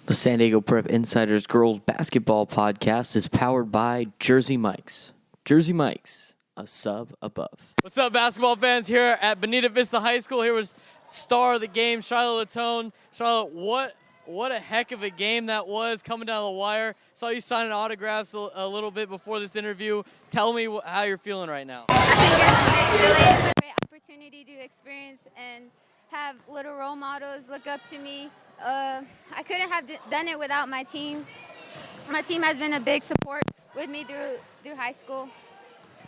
The San Diego Prep Insiders Girls Basketball Podcast is powered by Jersey Mike's. Jersey Mike's, a sub above. What's up, basketball fans? Here at Bonita Vista High School. Here was star of the game, Charlotte Latone. Charlotte, what a heck of a game that was, coming down the wire. Saw you signing autographs a little bit before this interview. Tell me how you're feeling right now. I think it's a great feeling. It's a great opportunity to experience and have little role models look up to me. I couldn't have done it without my team. My team has been a big support with me through high school.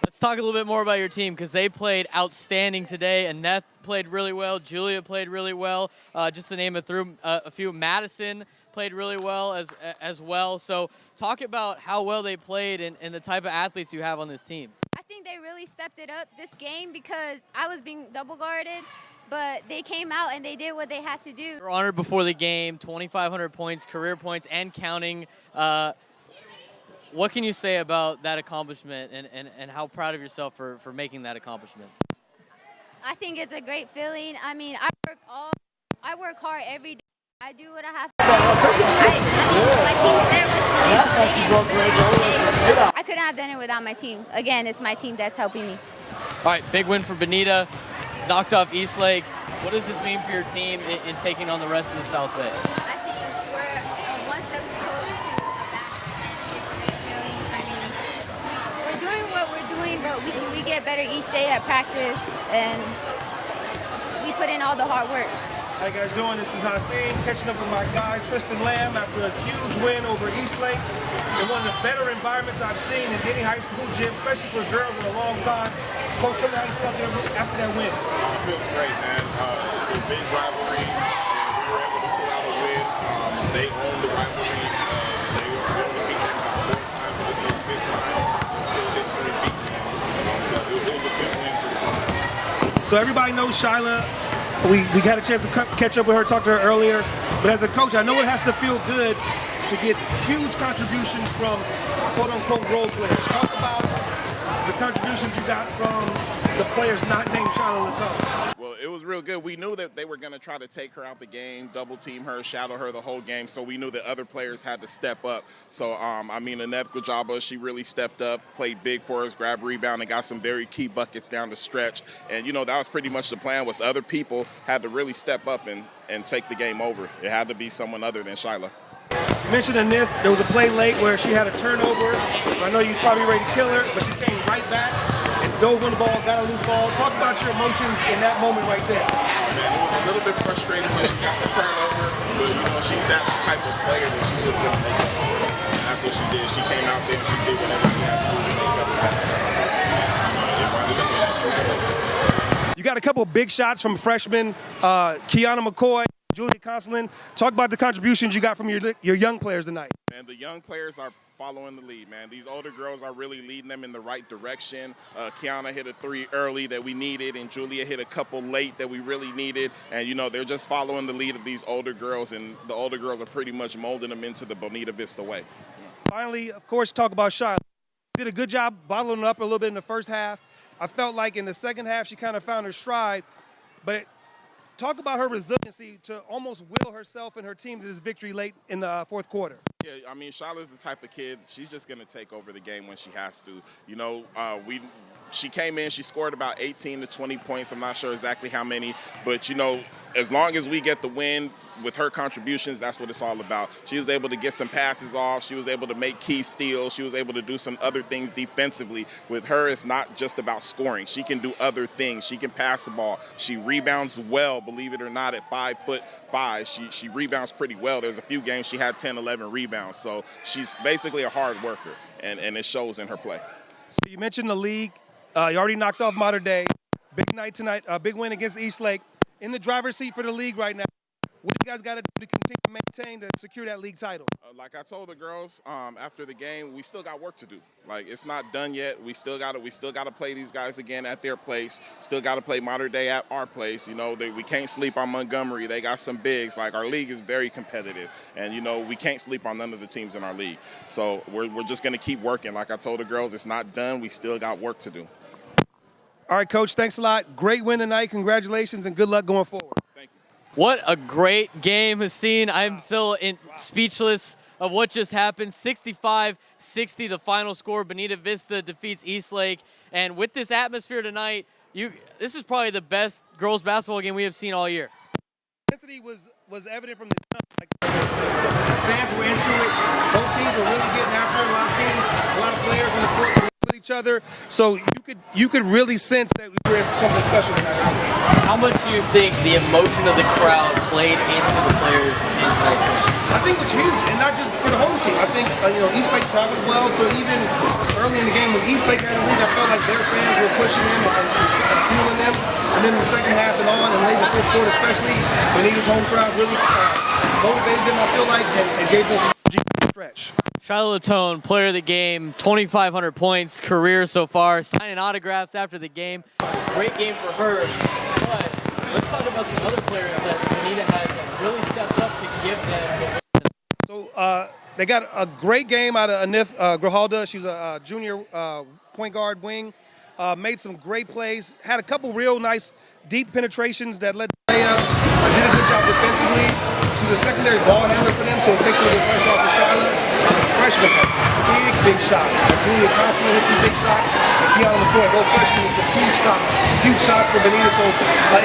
Let's talk a little bit more about your team, because they played outstanding today. Annette played really well. Julia played really well. Just to name a few, Madison played really well as well. So talk about how well they played and the type of athletes you have on this team. I think they really stepped it up this game because I was being double guarded, but they came out and they did what they had to do. You're honored before the game, 2,500 points, career points, and counting. What can you say about that accomplishment and how proud of yourself for making that accomplishment? I think it's a great feeling. I mean, I work hard every day. I do what I have to do. My team's there with me, so they get each day. I couldn't have done it without my team. Again, it's my team that's helping me. All right, big win for Bonita. Knocked off Eastlake. What does this mean for your team in taking on the rest of the South Bay? I think we're one step close to a back, and it's a great feeling. I mean, we're doing what we're doing, but we get better each day at practice, and we put in all the hard work. How you guys doing? This is Hassan, catching up with my guy Tristan Lamb after a huge win over Eastlake in one of the better environments I've seen in any high school gym, especially for girls in a long time. Coach, tell me how you felt there after that win. It feels great, man. It's a big rivalry, and we were able to pull out a win. They own the rivalry. They were able to beat them about 4 times, so this is a big time. Still history beating them. So it was a good win for the club. So everybody knows Shyla. We got a chance to catch up with her, talk to her earlier. But as a coach, I know it has to feel good to get huge contributions from quote-unquote role players. Talk about the contributions you got from the players not named Charlotte Latone. Well, it was real good. We knew that they were going to try to take her out the game, double team her, shadow her the whole game, so we knew that other players had to step up. So, I mean, Annette Gujaba, she really stepped up, played big for us, grabbed rebound, and got some very key buckets down the stretch. And, you know, that was pretty much the plan, was other people had to really step up and take the game over. It had to be someone other than Shyla. You mentioned Annette. There was a play late where she had a turnover. I know you were probably ready to kill her, but she came right back and dove on the ball, got a loose ball. Talk about your emotions in that moment right there. Man, it was a little bit frustrating when she got the turnover, but, you know, she's that type of player that she was going to make it. And that's what she did. She came out there and she did whatever she had to do to make up the pass. You got a couple of big shots from freshmen, Kiana McCoy, Julia Consolin. Talk about the contributions you got from your young players tonight. And the young players are following the lead, man. These older girls are really leading them in the right direction. Kiana hit a 3 early that we needed, and Julia hit a couple late that we really needed. And, you know, they're just following the lead of these older girls, and the older girls are pretty much molding them into the Bonita Vista way. Finally, of course, talk about Shyla. Did a good job bottling up a little bit in the first half. I felt like in the second half she kind of found her stride, but talk about her resiliency to almost will herself and her team to this victory late in the fourth quarter. Yeah, I mean, Shyla's the type of kid, she's just going to take over the game when she has to. You know, she came in, she scored about 18 to 20 points. I'm not sure exactly how many, but, you know, as long as we get the win with her contributions, that's what it's all about. She was able to get some passes off. She was able to make key steals. She was able to do some other things defensively. With her, it's not just about scoring. She can do other things. She can pass the ball. She rebounds well, believe it or not, at 5'5". She rebounds pretty well. There's a few games she had 10, 11 rebounds. So she's basically a hard worker, and it shows in her play. So you mentioned the league. You already knocked off Mater Dei. Big night tonight, a big win against Eastlake. In the driver's seat for the league right now. What do you guys got to do to continue to maintain to secure that league title? Like I told the girls after the game, we still got work to do. Like, it's not done yet. We still got to play these guys again at their place. Still got to play Mater Dei at our place. You know, we can't sleep on Montgomery. They got some bigs. Like, our league is very competitive, and you know we can't sleep on none of the teams in our league. So we're just going to keep working. Like I told the girls, it's not done. We still got work to do. All right, Coach. Thanks a lot. Great win tonight. Congratulations and good luck going forward. Thank you. What a great game, Haseen. I'm still speechless of what just happened. 65-60, the final score. Bonita Vista defeats Eastlake. And with this atmosphere tonight, this is probably the best girls basketball game we have seen all year. Intensity was evident from the jump. Like, the fans were into it. Both teams were really getting after it. A lot of players on the court were with each other. So you could really sense that we were in for something special tonight. How much do you think the emotion of the crowd played into the players in tonight's game? I think it was huge, and not just for the home team. I think Eastlake traveled well, so even early in the game when Eastlake had a lead, I felt like their fans were pushing them and fueling them. And then in the second half and on, and late in the fourth quarter especially, Bonita's home crowd really motivated them, I feel like, and gave them a stretch. Shiloh Latone, player of the game, 2,500 points, career so far, signing autographs after the game. Great game for her. But let's talk about some other players that Bonita has that really stepped up to give them the win. So they got a great game out of Anith Grijalda. She's a junior point guard wing. Made some great plays. Had a couple real nice deep penetrations that led to layups. Did a good job defensively. She's a secondary ball handler for them, so it takes a little bit of pressure off of Shiloh. Freshmen, big shots. Julia constantly hit some big shots. And Keon McCoy, both freshmen, with some huge shots for Bonita. So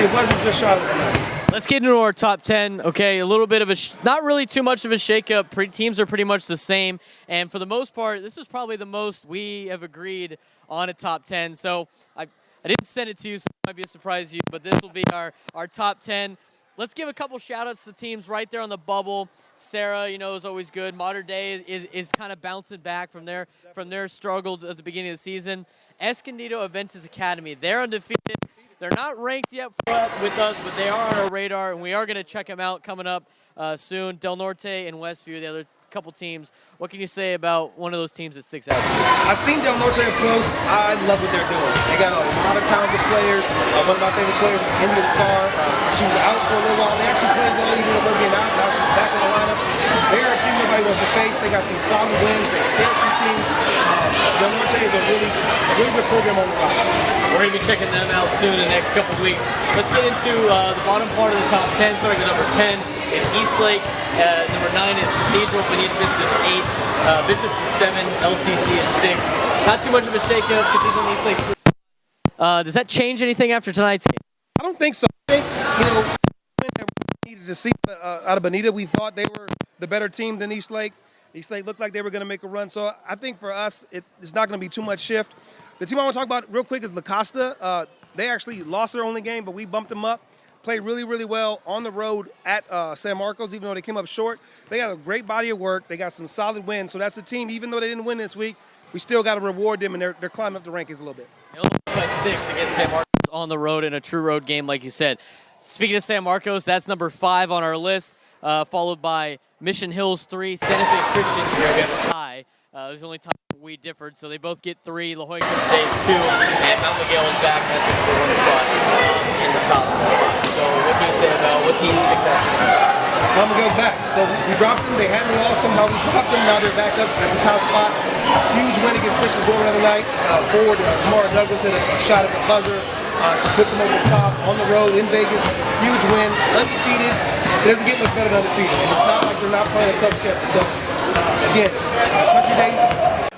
it wasn't just Shiloh tonight. Let's get into our top 10. Okay, a little bit of not really too much of a shakeup. Teams are pretty much the same. And for the most part, this is probably the most we have agreed on a top 10. So I didn't send it to you, so it might be a surprise to you, but this will be our top 10. Let's give a couple shout-outs to teams right there on the bubble. Sarah, is always good. Modern Day is kind of bouncing back from their struggles at the beginning of the season. Escondido Aventus Academy, they're undefeated. They're not ranked yet with us, but they are on our radar, and we are going to check them out coming up soon. Del Norte and Westview, the other couple teams. What can you say about one of those teams that sticks out to you? I've seen Del Norte up close. I love what they're doing. They got a lot of talented players. One of my favorite players is India Star. She was out for a little while. They actually played well even with her being out. Now she's back in the lineup. They're a team nobody wants to face. They got some solid wins. They scared some teams. Del Norte is a really good program on the rise. We're going to be checking them out soon in the next couple of weeks. Let's get into the bottom part of the top 10. Starting at number 10 is Eastlake. Number 9 is Cathedral. Bonita Vista is 8. Bishops is 7. LCC is 6. Not too much of a shakeup. Cathedral and Eastlake 3. Does that change anything after tonight's game? I don't think so. I think, we needed to see out of Bonita. We thought they were the better team than Eastlake. Eastlake looked like they were going to make a run. So I think for us, it's not going to be too much shift. The team I want to talk about real quick is La Costa. They actually lost their only game, but we bumped them up. Played really, really well on the road at San Marcos, even though they came up short. They got a great body of work. They got some solid wins. So that's a team, even though they didn't win this week, we still got to reward them, and they're climbing up the rankings a little bit. They only won by 6 against San Marcos on the road in a true road game, like you said. Speaking of San Marcos, that's number 5 on our list, followed by Mission Hills 3, Santa Fe Christian 3. We have a tie. It was the only time we differed, so they both get 3. La Jolla stays 2, and Mount Miguel is back at the number 1 spot in the top 5. So what can you say about what team sticks out to you? Mount Miguel's back. So we dropped them. They hadn't lost. Somehow we dropped them. Now they're back up at the top spot. Huge win against Christian Gore the other night. Forward, Kamara Douglas hit a shot at the buzzer to put them over the top on the road in Vegas. Huge win. Undefeated. It doesn't get much better than undefeated. And it's not like they're not playing a tough schedule. So, again, Country Day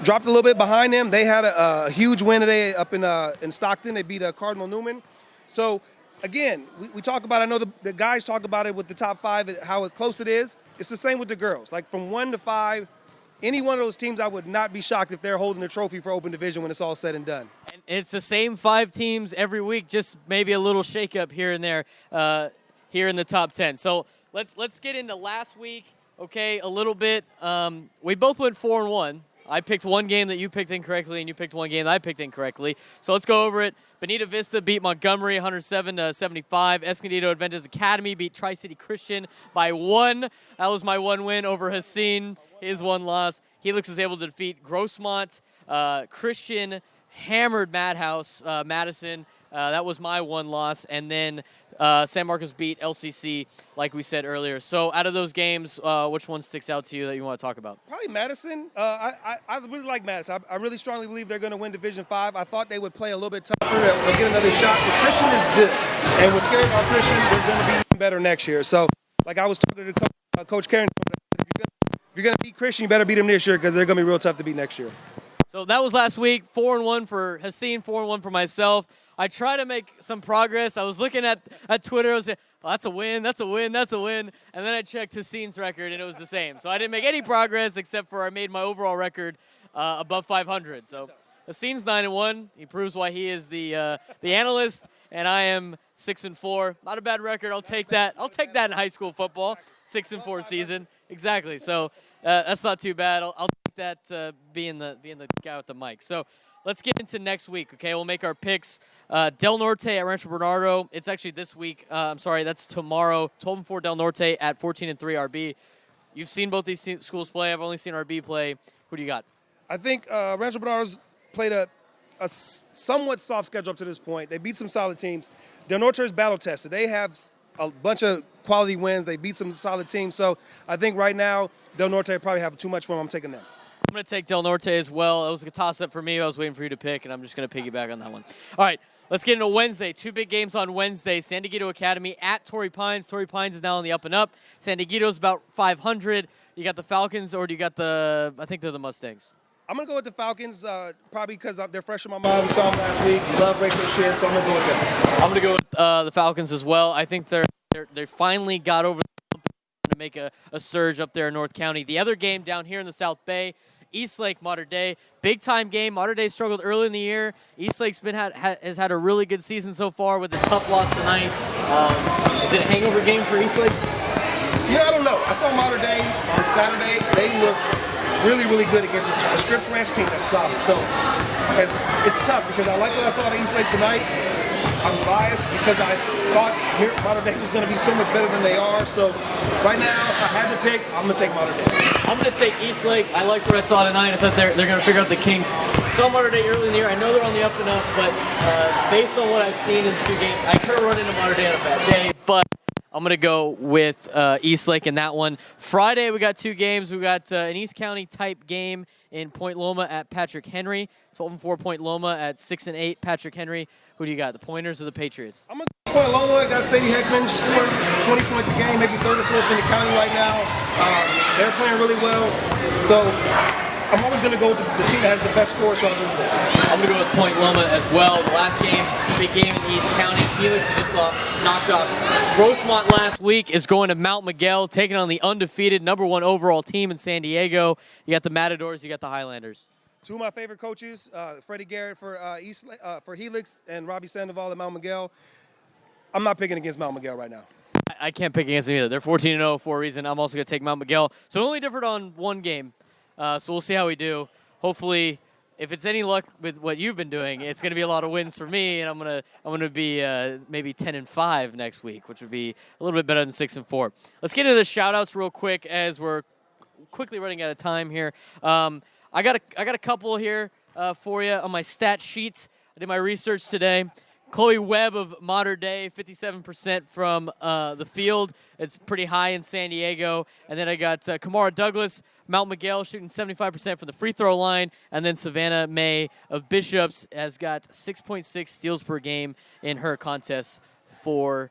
dropped a little bit behind them. They had a huge win today up in Stockton. They beat Cardinal Newman. So, again, we talk about, I know the guys talk about it with the top 5, and how close it is. It's the same with the girls. Like from 1 to 5, any one of those teams, I would not be shocked if they're holding the trophy for Open Division when it's all said and done. And it's the same 5 teams every week, just maybe a little shakeup here and there here in the top 10. So let's get into last week, okay, a little bit. We both went 4-1. I picked one game that you picked incorrectly, and you picked one game that I picked incorrectly. So let's go over it. Bonita Vista beat Montgomery 107-75. Escondido Adventist Academy beat Tri-City Christian by 1. That was my 1 win over Haseen, his 1 loss. Helix was able to defeat Grossmont. Christian hammered Madhouse, Madison That was my one loss. And then San Marcos beat LCC, like we said earlier. So out of those games, which one sticks out to you that you want to talk about? Probably Madison. I really like Madison. I really strongly believe they're going to win Division 5. I thought they would play a little bit tougher and get another shot. But Christian is good. And what's scary about Christian, they're going to be even better next year. So, like I was talking to Coach Karen, if you're going to beat Christian, you better beat them this year because they're going to be real tough to beat next year. So that was last week, 4-1 for Haseen, 4-1 for myself. I try to make some progress. I was looking at Twitter. I was saying, oh, that's a win, that's a win, that's a win. And then I checked Haseen's record, and it was the same. So I didn't make any progress except for I made my overall record above 500. So Haseen's 9-1. He proves why he is the analyst, and I am 6-4. Not a bad record. I'll take that. I'll take that in high school football. 6-4 season. Exactly. So that's not too bad. I'll take that being the guy with the mic. So let's get into next week, okay? We'll make our picks. Del Norte at Rancho Bernardo. It's actually this week. I'm sorry, that's tomorrow. 12-4 Del Norte at 14-3 RB. You've seen both these schools play. I've only seen RB play. Who do you got? I think Rancho Bernardo's played a somewhat soft schedule up to this point. They beat some solid teams. Del Norte is battle tested. They have a bunch of quality wins. They beat some solid teams. So I think right now Del Norte probably have too much for them. I'm taking them. I'm going to take Del Norte as well. It was a toss-up for me. I was waiting for you to pick, and I'm just going to piggyback on that one. All right, let's get into Wednesday. 2 big games on Wednesday. San Diego Academy at Torrey Pines. Torrey Pines is now on the up and up. San Diego's about 500. You got the Falcons, or do you got I think they're the Mustangs? I'm going to go with the Falcons, probably because they're fresh in my mind. We saw them last week. Love Rachel Shinn, so I'm going to go with them. I'm going to go with the Falcons as well. I think they finally got over the hump to make a surge up there in North County. The other game down here in the South Bay, Eastlake, Mater Dei, big-time game. Mater Dei struggled early in the year. Eastlake's has had a really good season so far with a tough loss tonight. Is it a hangover game for Eastlake? Yeah, I don't know. I saw Mater Dei on Saturday. They looked really, really good against a Scripps Ranch team that's solid. So it's tough because I like what I saw at Eastlake tonight. I'm biased because I thought Mater Dei was going to be so much better than they are. So right now, if I had to pick, I'm going to take Mater Dei. I'm going to take Eastlake. I liked what I saw tonight. I thought they're going to figure out the kinks. Saw Mater Dei early in the year. I know they're on the up and up, but based on what I've seen in 2 games, I could have run into Mater Dei on a bad day, but I'm going to go with Eastlake in that one. Friday, we got 2 games. We got an East County type game in Point Loma at Patrick Henry. 12-4 Point Loma at 6-8 Patrick Henry. Who do you got, the Pointers or the Patriots? I'm going to go Point Loma. Got Sadie Heckman scoring 20 points a game, maybe 3rd or 4th in the county right now. They're playing really well. So I'm always going to go with the team that has the best score, so I'll do this. I'm going to go with Point Loma as well. The last game, big game in East County. Helix just knocked off Grossmont last week, is going to Mount Miguel, taking on the undefeated #1 overall team in San Diego. You got the Matadors, you got the Highlanders. 2 of my favorite coaches, Freddie Garrett for Helix and Robbie Sandoval at Mount Miguel. I'm not picking against Mount Miguel right now. I can't pick against them either. They're 14-0 for a reason. I'm also going to take Mount Miguel. So we only differed on 1 game. So we'll see how we do. Hopefully, if it's any luck with what you've been doing, it's going to be a lot of wins for me, and I'm gonna be maybe 10-5 next week, which would be a little bit better than 6-4. Let's get into the shout-outs real quick as we're quickly running out of time here. I got a couple here for you on my stat sheet. I did my research today. Chloe Webb of Mater Dei, 57% from the field. It's pretty high in San Diego. And then I got Kamara Douglas, Mount Miguel, shooting 75% from the free throw line. And then Savannah May of Bishops has got 6.6 steals per game in her contest for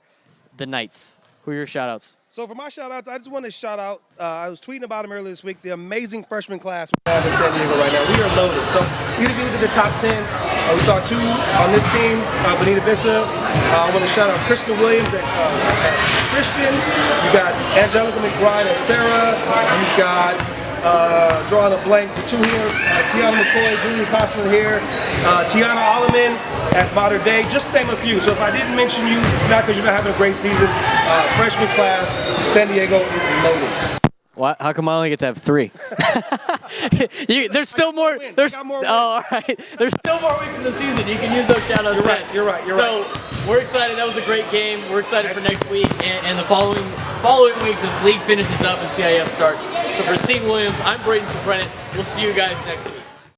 the Knights. Who are your shout-outs? So for my shout-outs, I just want to shout out, I was tweeting about them earlier this week, the amazing freshman class we have in San Diego right now. We are loaded. So even if you look at the top 10, we saw 2 on this team, Bonita Vista. I want to shout out Kristen Williams at Christian. You got Angelica McBride at Sarah. You got, drawing a blank, the 2 here, Kiana McCoy, Julie Costner here, Tiana Alleman at Mater Dei, just to name a few. So if I didn't mention you, it's not because you're not having a great season. Freshman class, San Diego is loaded. What? How come I only get to have 3? There's still more. All right. There's still more weeks in the season. You can use those shout-outs. You're right. So we're excited. That was a great game. We're excited for next week and the following weeks as league finishes up and CIF starts. So for Haseen Williams, I'm Braden Brennan. We'll see you guys next week.